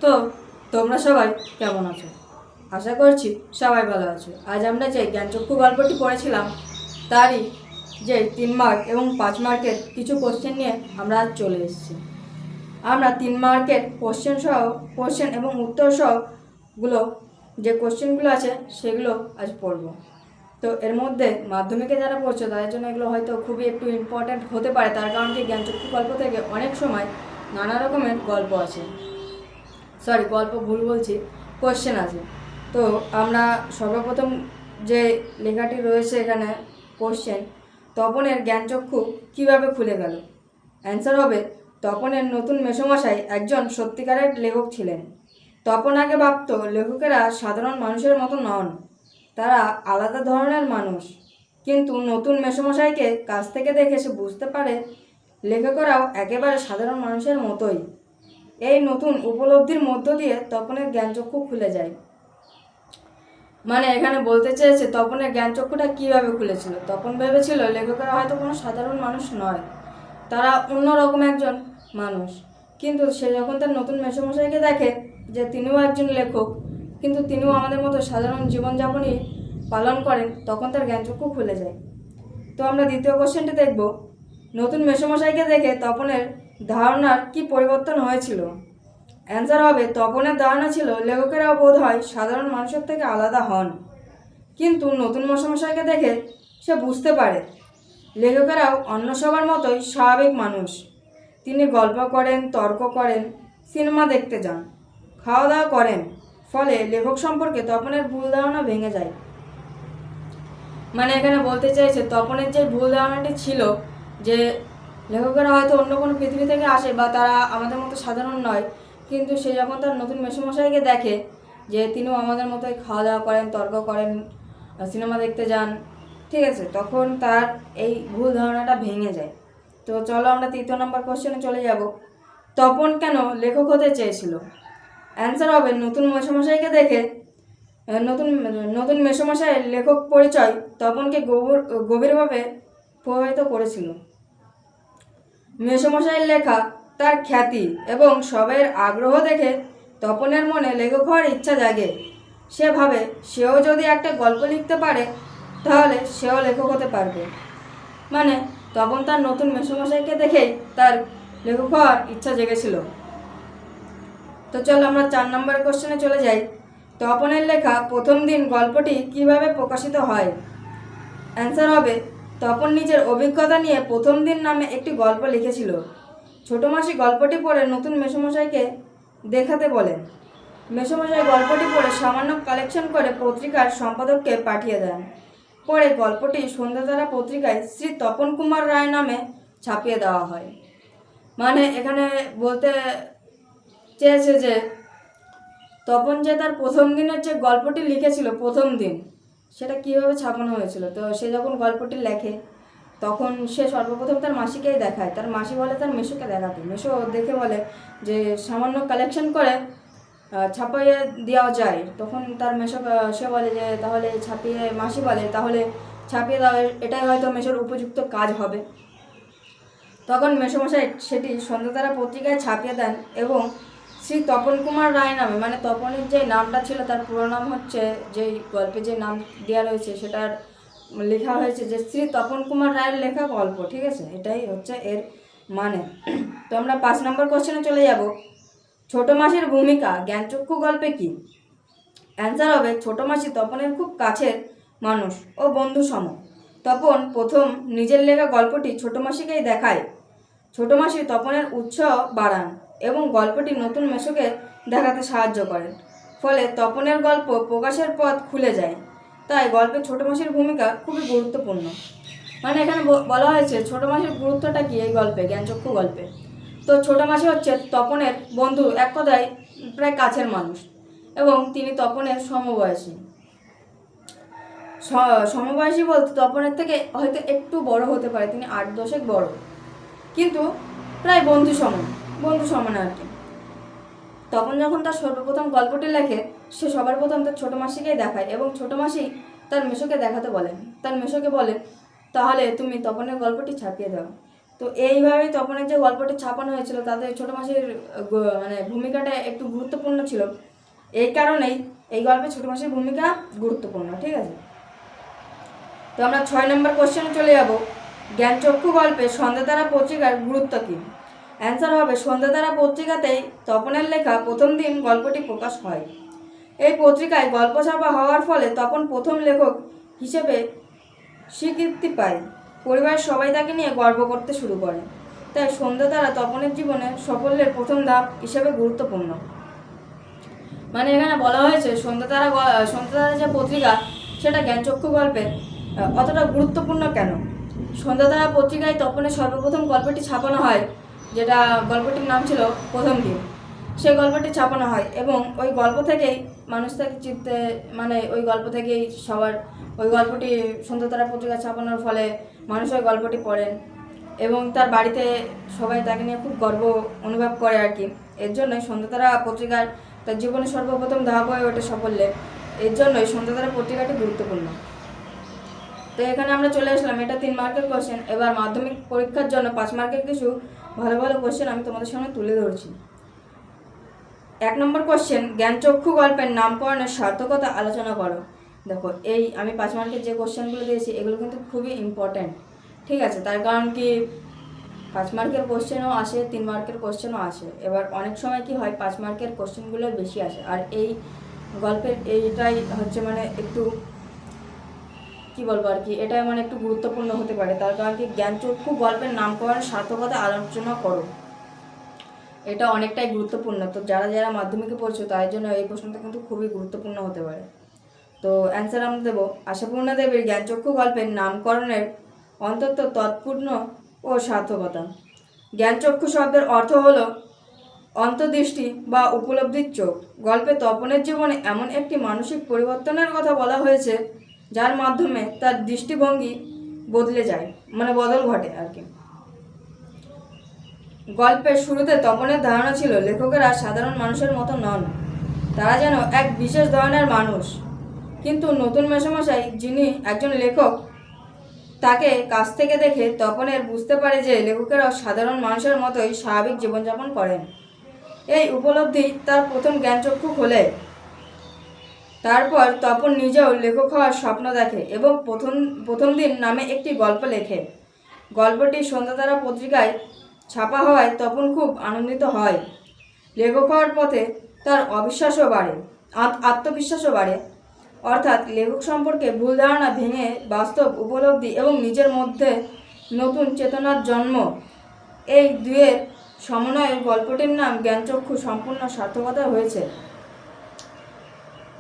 তো তোমরা সবাই কেমন আছো? আশা করছি সবাই ভালো আছো। আজ আমরা যে জ্ঞানচক্ষু গল্পটি পড়েছিলাম তারই যে 3 মার্ক এবং 5 মার্কের কিছু কোশ্চেন নিয়ে আমরা আজ চলে এসেছি। আমরা 3 মার্কের কোশ্চেন এবং উত্তর সহগুলো যে কোশ্চেনগুলো আছে সেগুলো আজ পড়ব। তো এর মধ্যে মাধ্যমিকে যারা পড়ছো তাদের জন্য এগুলো হয়তো খুবই একটু ইম্পর্ট্যান্ট হতে পারে, তার কারণ কি জ্ঞানচক্ষু গল্প থেকে অনেক সময় নানা রকমের গল্প আছে, গল্প ভুল বলছি, কোশ্চেন আছে। তো আমরা সর্বপ্রথম যে লেখাটি রয়েছে এখানে কোশ্চেন, তপনের জ্ঞানচক্ষু কীভাবে খুলে গেল? অ্যান্সার হবে তপনের নতুন মেসোমশাই একজন সত্যিকারের লেখক ছিলেন। তপন আগে ভাবত লেখকেরা সাধারণ মানুষের মতো নন, তারা আলাদা ধরনের মানুষ। কিন্তু নতুন মেসোমশাইকে কাছ থেকে দেখে সে বুঝতে পারে লেখকেরাও একেবারে সাধারণ মানুষের মতোই। এই নতুন উপলব্ধির মধ্য দিয়ে তপনের জ্ঞানচক্ষু খুলে যায়। মানে এখানে বলতে চেয়েছে তপনের জ্ঞানচক্ষুটা কীভাবে খুলেছিল। তপন ভেবেছিল লেখকেরা হয়তো কোনো সাধারণ মানুষ নয়, তারা অন্যরকম একজন মানুষ। কিন্তু সে যখন তার নতুন মেসোমশাইকে দেখে যে তিনিও একজন লেখক, কিন্তু তিনিও আমাদের মতো সাধারণ জীবনযাপনই পালন করেন, তখন তার জ্ঞানচক্ষু খুলে যায়। তো আমরা দ্বিতীয় কোশ্চেনটি দেখব, নতুন মেসোমশাইকে দেখে তপনের ধারণার কি পরিবর্তন হয়েছিল? অ্যান্সার হবে তপনের ধারণা ছিল লেখকেরাও বোধ হয় সাধারণ মানুষের থেকে আলাদা হন। কিন্তু নতুন মেসোমশাইকে দেখে সে বুঝতে পারে লেখকেরাও অন্য সবার মতোই স্বাভাবিক মানুষ। তিনি গল্প করেন, তর্ক করেন, সিনেমা দেখতে যান, খাওয়া দাওয়া করেন। ফলে লেখক সম্পর্কে তপনের ভুল ধারণা ভেঙে যায়। মানে এখানে বলতে চাইছে তপনের যে ভুল ধারণাটি ছিল যে লেখকেরা হয়তো অন্য কোনো পৃথিবী থেকে আসে বা তারা আমাদের মতো সাধারণ নয়, কিন্তু সে যখন তার নতুন মেসোমশাইকে দেখে যে তিনিও আমাদের মতোই খাওয়া দাওয়া করেন, তর্ক করেন, সিনেমা দেখতে যান, ঠিক আছে, তখন তার এই ভুল ধারণাটা ভেঙে যায়। তো চলো আমরা 3 নম্বর কোশ্চেনে চলে যাব, তপন কেন লেখক হতে চেয়েছিল? অ্যান্সার হবে নতুন মেসোমশাইকে দেখে নতুন মেসোমশাইয়ের লেখক পরিচয় তপনকে গভীরভাবে প্রভাবিত করেছিল। মেসোমশাইয়ের লেখা, তার খ্যাতি এবং সবের আগ্রহ দেখে তপনের মনে লেখক হওয়ার ইচ্ছা জাগে। সে ভাবে সেও যদি একটা গল্প লিখতে পারে তাহলে সেও লেখক হতে পারবে। মানে তপন তার নতুন মেসোমশাইকে দেখেই তার লেখক হওয়ার ইচ্ছা জেগেছিল। তো চলো আমরা 4 নম্বর কোশ্চেনে চলে যাই, তপনের লেখা প্রথম দিন গল্পটি কিভাবে প্রকাশিত হয়? অ্যান্সার হবে তপন নিজের অভিজ্ঞতা নিয়ে প্রথম দিন নামে একটি গল্প লিখেছিল। ছোটো মাসি গল্পটি পড়ে নতুন মেসোমশাইকে দেখাতে বলেন। মেসোমশাই গল্পটি পড়ে সামান্য কালেকশন করে পত্রিকার সম্পাদককে পাঠিয়ে দেন। পরে গল্পটি সন্ধ্যাতারা পত্রিকায় শ্রী তপন কুমার রায় নামে ছাপিয়ে দেওয়া হয়। মানে এখানে বলতে চেয়েছে যে তপন যে তার প্রথম দিনের যে গল্পটি লিখেছিল প্রথম দিন, সেটা কীভাবে ছাপানো হয়েছিল। তো সে যখন গল্পটি লেখে তখন সে সর্বপ্রথম তার মাসিকেই দেখায়। তার মাসি বলে তার মেসোকে দেখাতে, মেসো দেখে বলে যে সামান্য কালেকশন করে ছাপিয়ে দেওয়া যায়। তখন তার মেসো সে বলে যে তাহলে ছাপিয়ে, মাসি বলে তাহলে ছাপিয়ে দেওয়া, এটাই হয়তো মেসোর উপযুক্ত কাজ হবে। তখন মেসোমশাই সেটি সন্ধ্যাতারা পত্রিকায় ছাপিয়ে দেন এবং শ্রী তপন কুমার রায় নামে, মানে তপনের যে নামটা ছিল তার পুরো নাম হচ্ছে, যেই গল্পে যে নাম দেওয়া রয়েছে সেটার লেখা হয়েছে যে শ্রী তপন কুমার রায়ের লেখা গল্প, ঠিক আছে, এটাই হচ্ছে এর মানে। তো আমরা 5 নম্বর কোশ্চেনে চলে যাব, ছোটো মাসির ভূমিকা জ্ঞানচক্ষু গল্পে কি? অ্যান্সার হবে ছোটো মাসি তপনের খুব কাছের মানুষ ও বন্ধু সম। তপন প্রথম নিজের লেখা গল্পটি ছোটো মাসিকেই দেখায়। ছোটো মাসি তপনের উৎসাহ বাড়ান এবং গল্পটি নতুন মেসোকে দেখাতে সাহায্য করেন। ফলে তপনের গল্প প্রকাশের পথ খুলে যায়। তাই গল্পে ছোটো মাসির ভূমিকা খুবই গুরুত্বপূর্ণ। মানে এখানে বলা হয়েছে ছোটো মাসির গুরুত্বটা কি এই গল্পে, জ্ঞানচক্ষু গল্পে। তো ছোটো মাসি হচ্ছে তপনের বন্ধু, এক কথায় প্রায় কাছের মানুষ, এবং তিনি তপনের সমবয়সী। সমবয়সী বলতে তপনের থেকে হয়তো একটু বড় হতে পারে, তিনি 8-10 বড়, কিন্তু প্রায় বন্ধু সমান আর কি। তপন যখন তার সর্বপ্রথম গল্পটি লেখে সে সবার প্রথম তার ছোটো মাসিকেই দেখায় এবং ছোটো মাসি তার মেসোকে দেখাতে বলেন। তার মেসোকে বলে তাহলে তুমি তপনের গল্পটি ছাপিয়ে দাও। তো এইভাবেই তপনের যে গল্পটি ছাপানো হয়েছিল তাতে ছোটো মাসির মানে ভূমিকাটা একটু গুরুত্বপূর্ণ ছিল। এই কারণেই এই গল্পে ছোটো মাসির ভূমিকা গুরুত্বপূর্ণ। ঠিক আছে, তো আমরা 6 নম্বর কোশ্চেনে চলে যাব। জ্ঞানচক্ষু গল্পে সন্ধ্যাতারা পত্রিকার গুরুত্ব কী? অ্যান্সার হবে সন্ধ্যাতারা পত্রিকাতেই তপনের লেখা প্রথম দিন গল্পটি প্রকাশ হয়। এই পত্রিকায় গল্প ছাপা হওয়ার ফলে তপন প্রথম লেখক হিসেবে স্বীকৃতি পায়। পরিবারের সবাই তাকে নিয়ে গর্ব করতে শুরু করে। তাই সন্ধ্যাতারা তপনের জীবনে সাফল্যের প্রথম ধাপ হিসেবে গুরুত্বপূর্ণ। মানে এখানে বলা হয়েছে সন্ধ্যাতারা যে পত্রিকা সেটা জ্ঞানচক্ষু গল্পে অতটা গুরুত্বপূর্ণ কেন। সন্ধ্যাতারা পত্রিকায় তপনের সর্বপ্রথম গল্পটি ছাপানো হয়, যেটা গল্পটির নাম ছিল প্রথম দিন। সেই গল্পটি ছাপানো হয় এবং ওই গল্প থেকেই মানুষ তাকে চিনতে, মানে ওই গল্প থেকেই সবার ওই গল্পটি সন্ধ্যাতারা পত্রিকা ছাপানোর ফলে মানুষ ওই গল্পটি পড়েন এবং তার বাড়িতে সবাই তাকে নিয়ে খুব গর্ব অনুভব করে আর কি। এর জন্যই সন্ধ্যাতারা পত্রিকার তার জীবনের সর্বপ্রথম ধাপ হয়ে ওঠে সাফল্যে। এর জন্যই সন্ধ্যাতারা পত্রিকাটি গুরুত্বপূর্ণ। তো এখানে আমরা চলে আসলাম, এটা 3 মার্কের কোশ্চেন। এবার মাধ্যমিক পরীক্ষার জন্য 5 মার্কের কিছু ভালো ভালো কোশ্চেন আমি তোমাদের সামনে তুলে ধরছি। 1 নম্বর কোশ্চেন, জ্ঞানচক্ষু গল্পের নামকরণের সার্থকতা আলোচনা করো। দেখো, এই আমি 5 মার্কের যে কোশ্চেনগুলো দিয়েছি এগুলো কিন্তু খুবই ইম্পর্ট্যান্ট। ঠিক আছে, তার কারণ কি 5 মার্কের কোশ্চেনও আসে, 3 মার্কের কোশ্চেনও আসে। এবার অনেক সময় কি হয় 5 মার্কের কোশ্চেনগুলো বেশি আসে, আর এই গল্পের এইটাই হচ্ছে মানে একটু কি বলবো আর কি, এটাই মানে একটু গুরুত্বপূর্ণ হতে পারে। তার কারণ কি জ্ঞানচক্ষু গল্পের নামকরণের সার্থকতা আলোচনা করো, এটা অনেকটাই গুরুত্বপূর্ণ। তো যারা যারা মাধ্যমিকে পড়ছো তাদের জন্য এই প্রশ্নটা কিন্তু খুবই গুরুত্বপূর্ণ হতে পারে। তো অ্যান্সার আমরা দেবো, আশাপূর্ণা দেবীর জ্ঞানচক্ষু গল্পের নামকরণের অন্তত তৎপূর্ণ ও সার্থকতা। জ্ঞানচক্ষু শব্দের অর্থ হলো অন্তর্দৃষ্টি বা উপলব্ধির চোখ। গল্পে তপনের জীবনে এমন একটি মানসিক পরিবর্তনের কথা বলা হয়েছে যার মাধ্যমে তার দৃষ্টিভঙ্গি বদলে যায়, মানে বদল ঘটে আর কি। গল্পের শুরুতে তপনের ধারণা ছিল লেখকেরা সাধারণ মানুষের মতো নন, তারা যেন এক বিশেষ ধরনের মানুষ। কিন্তু নতুন মেসোমশাই, যিনি একজন লেখক, তাকে কাছ থেকে দেখে তপনের বুঝতে পারে যে লেখকেরাও সাধারণ মানুষের মতোই স্বাভাবিক জীবনযাপন করেন। এই উপলব্ধি তার প্রথম জ্ঞানচক্ষু খোলে। তারপর তপন নিজেও লেখক হওয়ার স্বপ্ন দেখে এবং প্রথম দিন নামে একটি গল্প লেখে। গল্পটি সন্ধ্যাতারা পত্রিকায় ছাপা হওয়ায় তপন খুব আনন্দিত হয়। লেখক হওয়ার পথে তার আত্মবিশ্বাসও বাড়ে। অর্থাৎ লেখক সম্পর্কে ভুল ধারণা ভেঙে বাস্তব উপলব্ধি এবং নিজের মধ্যে নতুন চেতনার জন্ম, এই দুয়ের সমন্বয়ে গল্পটির নাম জ্ঞানচক্ষু সম্পূর্ণ সার্থকতা হয়েছে।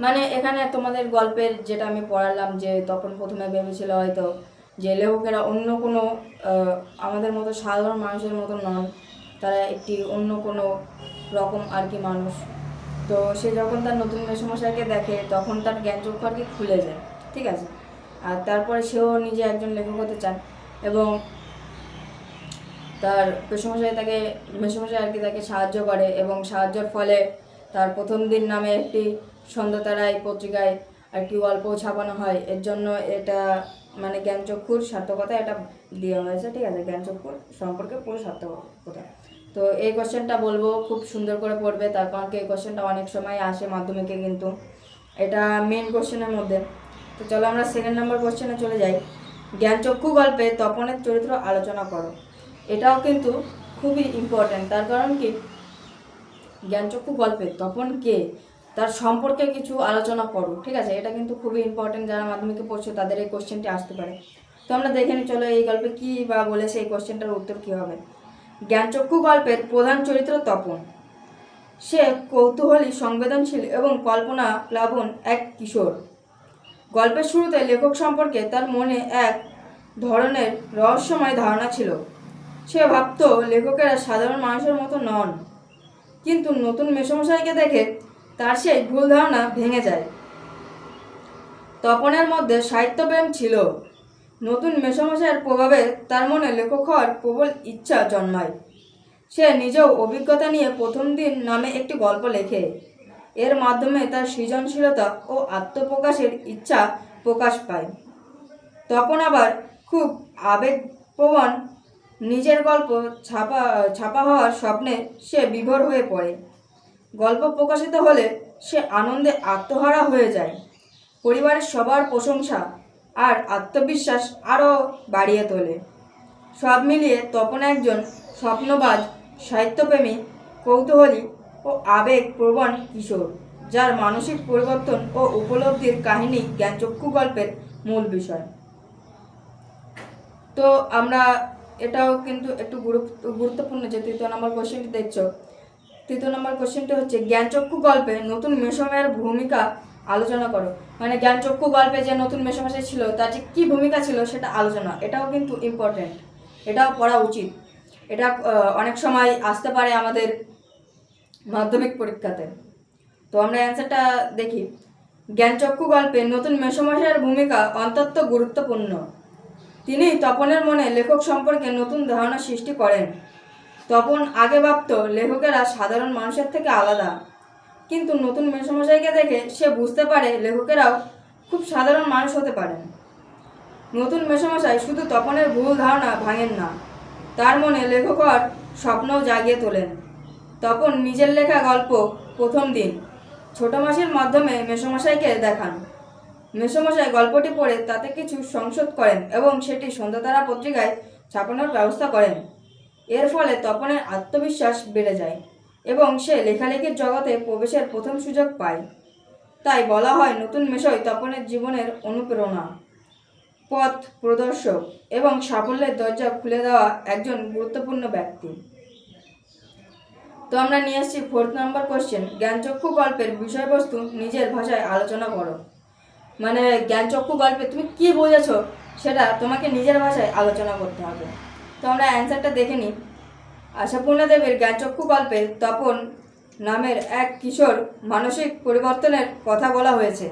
মানে এখানে তোমাদের গল্পের যেটা আমি পড়ালাম, যে তখন প্রথমে ভেবেছিল হয়তো যে লেখকেরা অন্য কোনো আমাদের মতো সাধারণ মানুষের মতো নন, তারা একটি অন্য কোনো রকম আর কি মানুষ। তো সে যখন তার নতুন মেসোমশাইকে দেখে তখন তার জ্ঞানচক্ষু আর কি খুলে যায়। ঠিক আছে, আর তারপরে সেও নিজে একজন লেখক হতে চান এবং তার মেসোমশাই আর কি তাকে সাহায্য করে এবং সাহায্যের ফলে তার প্রথম দিন নামে একটি সন্ধ্যাতারা এই পত্রিকায় একটি গল্প ছাপানো হয়। এর জন্য এটা মানে জ্ঞানচক্ষুর সার্থকতা এটা দেওয়া হয়েছে। ঠিক আছে, জ্ঞানচক্ষুর সম্পর্কে পুরো সার্থকতা। তো এই কোশ্চেনটা বলবো খুব সুন্দর করে পড়বে, তার কারণ কি এই কোশ্চেনটা অনেক সময় আসে মাধ্যমিকে, কিন্তু এটা মেন কোশ্চেনের মধ্যে। তো চলো আমরা 2 নম্বর কোশ্চেনে চলে যাই। জ্ঞানচক্ষু গল্পে তপনের চরিত্র আলোচনা করো। এটাও কিন্তু খুবই ইম্পর্ট্যান্ট, তার কারণ কি জ্ঞানচক্ষু গল্পে তপন কে, তার সম্পর্কে কিছু আলোচনা করো। ঠিক আছে, এটা কিন্তু খুবই ইম্পর্ট্যান্ট, যারা মাধ্যমিকে পড়ছো তাদের এই কোশ্চেনটি আসতে পারে। তো আমরা দেখে নিই চলো এই গল্পে কী বা বলেছে, এই কোশ্চেনটার উত্তর কী হবে। জ্ঞানচক্ষু গল্পের প্রধান চরিত্র তপন। সে কৌতূহলী, সংবেদনশীল এবং কল্পনা প্লাবন এক কিশোর। গল্পের শুরুতে লেখক সম্পর্কে তার মনে এক ধরনের রহস্যময় ধারণা ছিল। সে ভাবত লেখকেরা সাধারণ মানুষের মতো নন, কিন্তু নতুন মেসোমশাইকে দেখে তার সেই ভুল ধারণা ভেঙে যায়। তপনের মধ্যে সাহিত্যপ্রেম ছিল। নতুন মেসোমশাইয়ের প্রভাবে তার মনে লেখক হওয়ার প্রবল ইচ্ছা জন্মায়। সে নিজেও অভিজ্ঞতা নিয়ে প্রথম দিন নামে একটি গল্প লেখে। এর মাধ্যমে তার সৃজনশীলতা ও আত্মপ্রকাশের ইচ্ছা প্রকাশ পায়। তপন আবার খুব আবেগপ্রবণ নিজের গল্প ছাপা হওয়ার স্বপ্নে সে বিভোর হয়ে পড়ে। গল্প প্রকাশিত হলে সে আনন্দে আত্মহারা হয়ে যায়। পরিবারের সবার প্রশংসা আর আত্মবিশ্বাস আরও বাড়িয়ে তোলে। সব মিলিয়ে তপন একজন স্বপ্নবাজ, সাহিত্যপ্রেমী, কৌতূহলী ও আবেগপ্রবণ কিশোর, যার মানসিক পরিবর্তন ও উপলব্ধির কাহিনী জ্ঞানচক্ষু গল্পের মূল বিষয়। তো আমরা এটাও কিন্তু একটু গুরুত্বপূর্ণ যে 3 নম্বর কোশ্চেনটি দেখছো। 3 নম্বর কোশ্চেনটি হচ্ছে জ্ঞানচক্ষু গল্পে নতুন মেসোমশাইয়ের ভূমিকা আলোচনা করো। মানে জ্ঞানচক্ষু গল্পে যে নতুন মেসোমশাই ছিল তার যে কী ভূমিকা ছিল সেটা আলোচনা। এটাও কিন্তু ইম্পর্টেন্ট, এটাও পড়া উচিত। এটা অনেক সময় আসতে পারে আমাদের মাধ্যমিক পরীক্ষাতে। তো আমরা অ্যান্সারটা দেখি। জ্ঞানচক্ষু গল্পে নতুন মেসোমশাইয়ের ভূমিকা অত্যন্ত গুরুত্বপূর্ণ। তিনি তপনের মনে লেখক সম্পর্কে নতুন ধারণা সৃষ্টি করেন। তপন আগে ভাবত লেখকেরা সাধারণ মানুষের থেকে আলাদা, কিন্তু নতুন মেসোমশাইকে দেখে সে বুঝতে পারে লেখকেরাও খুব সাধারণ মানুষ হতে পারেন। নতুন মেসোমশাই শুধু তপনের ভুল ধারণা ভাঙেন না, তার মনে লেখক হওয়ার স্বপ্নও জাগিয়ে তোলেন। তপন নিজের লেখা গল্প প্রথম দিন ছোট মাসির মাধ্যমে মেসোমশাইকে দেখান। মেসোমশাই গল্পটি পড়ে তাতে কিছু সংশোধন করেন এবং সেটি সন্ধ্যাতারা পত্রিকায় ছাপানোর ব্যবস্থা করেন। এর ফলে তপনের আত্মবিশ্বাস বেড়ে যায় এবং সে লেখালেখির জগতে প্রবেশের প্রথম সুযোগ পায়। তাই বলা হয় নতুন মেসোই তপনের জীবনের অনুপ্রেরণা, পথ প্রদর্শক এবং সাফল্যের দরজা খুলে দেওয়া একজন গুরুত্বপূর্ণ ব্যক্তি। তো আমরা নিয়ে আসছি 4 নম্বর কোশ্চেন। জ্ঞানচক্ষু গল্পের বিষয়বস্তু নিজের ভাষায় আলোচনা করো। মানে জ্ঞানচক্ষু গল্পে তুমি কি বুঝেছো সেটা তোমাকে নিজের ভাষায় আলোচনা করতে হবে। তো আমরা অ্যান্সারটা দেখে নিই। আশাপূর্ণা দেবীর জ্ঞানচক্ষু গল্পে তপন নামের এক কিশোর মানসিক পরিবর্তনের কথা বলা হয়েছে।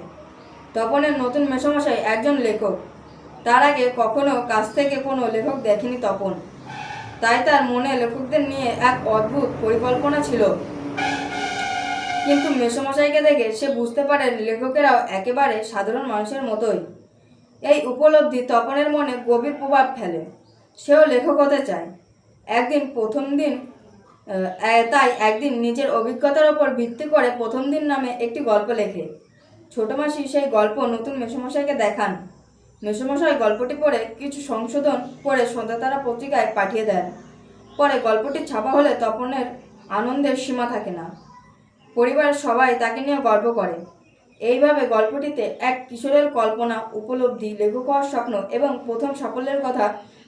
তপনের নতুন মেসোমশাই একজন লেখক। তার আগে কখনো কাছ থেকে কোনো লেখক দেখেনি তপন, তাই তার মনে লেখকদের নিয়ে এক অদ্ভুত পরিকল্পনা ছিল। কিন্তু মেসোমশাইকে দেখে সে বুঝতে পারে লেখকেরাও একেবারে সাধারণ মানুষের মতোই। এই উপলব্ধি তপনের মনে গভীর প্রভাব ফেলে। সেও লেখক হতে চায়। তাই একদিন নিজের অভিজ্ঞতার ওপর ভিত্তি করে প্রথম দিন নামে একটি গল্প লেখে। ছোট মাসি সেই গল্প নতুন মেসোমশাইকে দেখান। মেসোমশাই গল্পটি পড়ে কিছু সংশোধন করে সন্ধ্যাতারা পত্রিকায় পাঠিয়ে দেন। পরে গল্পটি ছাপা হলে তপনের আনন্দের সীমা থাকে না। পরিবারের সবাই তাকে নিয়ে গর্ব করে। এইভাবে গল্পটিতে এক কিশোরের কল্পনা, উপলব্ধি, লেখক হওয়ার স্বপ্ন এবং প্রথম সাফল্যের কথা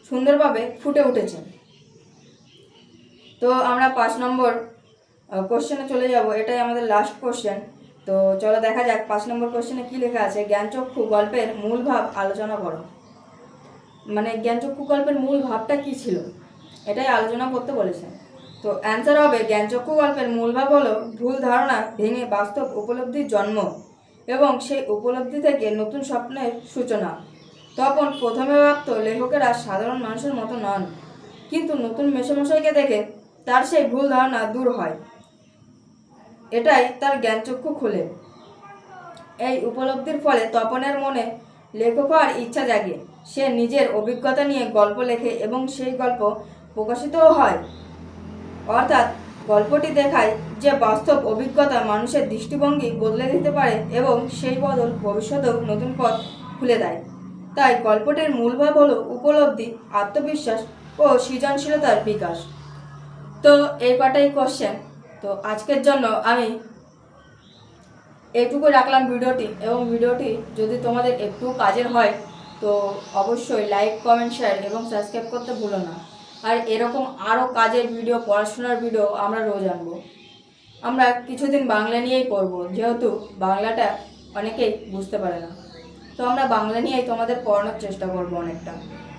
সুন্দরভাবে ফুটে উঠেছে। তো আমরা 5 নম্বর কোশ্চেনে চলে যাব। এটাই আমাদের লাস্ট কোশ্চেন। তো চলো দেখা যাক 5 নম্বর কোশ্চেনে কী লেখা আছে। জ্ঞানচক্ষু গল্পের মূল ভাব আলোচনা করো। মানে জ্ঞানচক্ষু গল্পের মূল ভাবটা কী ছিল এটাই আলোচনা করতে বলেছে। তো অ্যান্সার হবে জ্ঞানচক্ষু গল্পের মূল ভাব হলো ভুল ধারণা ভেঙে বাস্তব উপলব্ধির জন্ম এবং সেই উপলব্ধি থেকে নতুন স্বপ্নের সূচনা। তখন প্রথমে ভাবত লেখকেরা সাধারণ মানুষের মতো নন, কিন্তু নতুন মেসোমশাইকে দেখে তার সেই ভুল ধারণা দূর হয়। এটাই তার জ্ঞানচক্ষু খোলে। এই উপলব্ধির ফলে তপনের মনে লেখক হওয়ার ইচ্ছা জাগে। সে নিজের অভিজ্ঞতা নিয়ে গল্প লেখে এবং সেই গল্প প্রকাশিতও হয়। অর্থাৎ গল্পটি দেখায় যে বাস্তব অভিজ্ঞতা মানুষের দৃষ্টিভঙ্গি বদলে দিতে পারে এবং সেই বদল ভবিষ্যতেও নতুন পথ খুলে দেয়। তাই গল্পটির মূল ভাব হলো উপলব্ধি, আত্মবিশ্বাস ও সৃজনশীলতার বিকাশ। তো এই কটাই কোশ্চেন। তো আজকের জন্য আমি এইটুকু রাখলাম ভিডিওটি, এবং ভিডিওটি যদি তোমাদের একটু কাজের হয় তো অবশ্যই লাইক, কমেন্ট, শেয়ার এবং সাবস্ক্রাইব করতে ভুলো না। আর এরকম আরও কাজের ভিডিও, পড়াশোনার ভিডিও আমরা রোজ আনবো। আমরা কিছুদিন বাংলা নিয়েই পড়বো, যেহেতু বাংলাটা অনেকেই বুঝতে পারে না। তো আমরা বাংলা নিয়েই তোমাদের পড়ানোর চেষ্টা করব অনেকটা,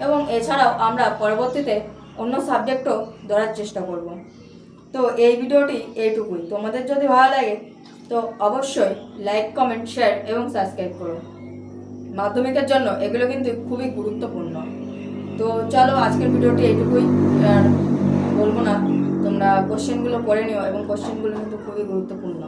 এবং এছাড়াও আমরা পরবর্তীতে অন্য সাবজেক্টও ধরার চেষ্টা করব। তো এই ভিডিওটি এইটুকুই। তোমাদের যদি ভালো লাগে তো অবশ্যই লাইক, কমেন্ট, শেয়ার এবং সাবস্ক্রাইব করো। মাধ্যমিকের জন্য এগুলো কিন্তু খুবই গুরুত্বপূর্ণ। তো চলো আজকের ভিডিওটি এইটুকুই, আর বলবো না। তোমরা কোশ্চেনগুলো পড়ে নিও, এবং কোশ্চেনগুলো কিন্তু খুবই গুরুত্বপূর্ণ।